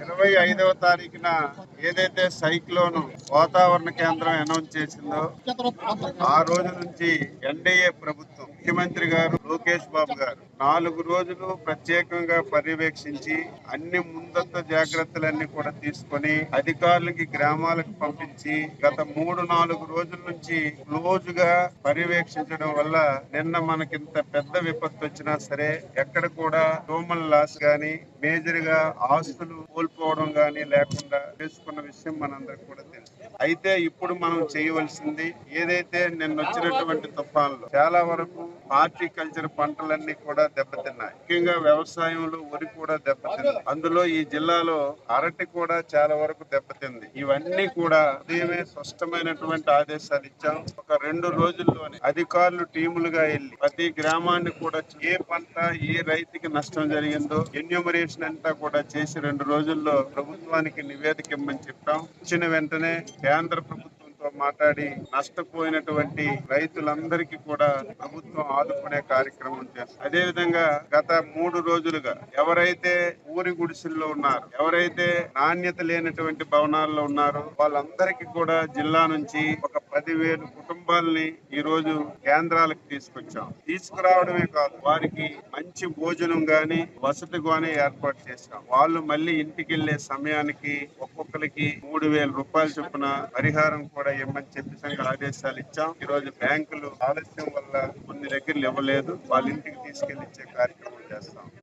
25వ తారీఖున ఏదైతే సైక్లోన్ వాతావరణ కేంద్రం అనౌన్స్ చేసిందో ఆ రోజు నుంచి ఎన్డీఏ ప్రభుత్వం ముఖ్యమంత్రి గారు లోకేష్ బాబు గారు 4 రోజులు ప్రత్యేకంగా పర్యవేక్షించి అన్ని ముందస్తు జాగ్రత్తలన్నీ కూడా తీసుకొని అధికారులకి గ్రామాలకు పంపించి గత 3-4 రోజుల నుంచి క్లోజ్ గా పర్యవేక్షించడం వల్ల నిన్న మనకింత పెద్ద విపత్తు వచ్చినా సరే ఎక్కడ కూడా హ్యూమన్ లాస్ గాని మేజర్ గా ఆస్తులు కోల్పోవడం గాని లేకుండా చేసుకున్న విషయం మనందరికి కూడా తెలుసు. అయితే ఇప్పుడు మనం చేయవలసింది ఏదైతే నిన్న వచ్చినటువంటి తుఫాన్లు చాలా వరకు హార్టికల్చర్ పంటలన్నీ కూడా దెబ్బతిన్నాయి. ముఖ్యంగా వ్యవసాయంలో వరి కూడా దెబ్బతింది. అందులో ఈ జిల్లాలో అరటి కూడా చాలా వరకు దెబ్బతింది. ఇవన్నీ కూడా ఉదయమే స్పష్టమైనటువంటి ఆదేశాలు ఇచ్చాం. ఒక 2 రోజుల్లోనే అధికారులు టీములుగా వెళ్లి ప్రతి గ్రామాన్ని కూడా ఏ పంట ఏ రైతుకి నష్టం జరిగిందో ఎన్యూమరేషన్ అంతా కూడా చేసి 2 రోజుల్లో ప్రభుత్వానికి నివేదిక ఇమ్మని చెప్పాం. ఇచ్చిన వెంటనే కేంద్ర ప్రభుత్వంతో మాట్లాడి నష్టపోయినటువంటి రైతులందరికీ కూడా ప్రభుత్వం ఆదుకునే కార్యక్రమం చేస్తుంది. అదే విధంగా గత 3 రోజులుగా ఎవరైతే ఊరి గుడిసెల్లో ఉన్నారో, ఎవరైతే నాణ్యత లేనటువంటి భవనాల్లో ఉన్నారో వాళ్ళందరికీ కూడా జిల్లా నుంచి ఒక 10,000 కుటుంబాలని ఈ రోజు కేంద్రాలకు తీసుకొచ్చాం. తీసుకురావడమే కాదు, వారికి మంచి భోజనం గాని వసతి గాని ఏర్పాటు చేశాం. వాళ్ళు మళ్ళీ ఇంటికి వెళ్లే సమయానికి ఒక్కొక్కరికి 3,000 రూపాయలు చొప్పున పరిహారం కూడా ఇవ్వమని చెప్పి ఆదేశాలు ఇచ్చాం. ఈ రోజు బ్యాంకులు ఆలస్యం వల్ల కొన్ని దగ్గరలు ఇవ్వలేదు. వాళ్ళ ఇంటికి తీసుకెళ్లి ఇచ్చే కార్యక్రమం చేస్తాం.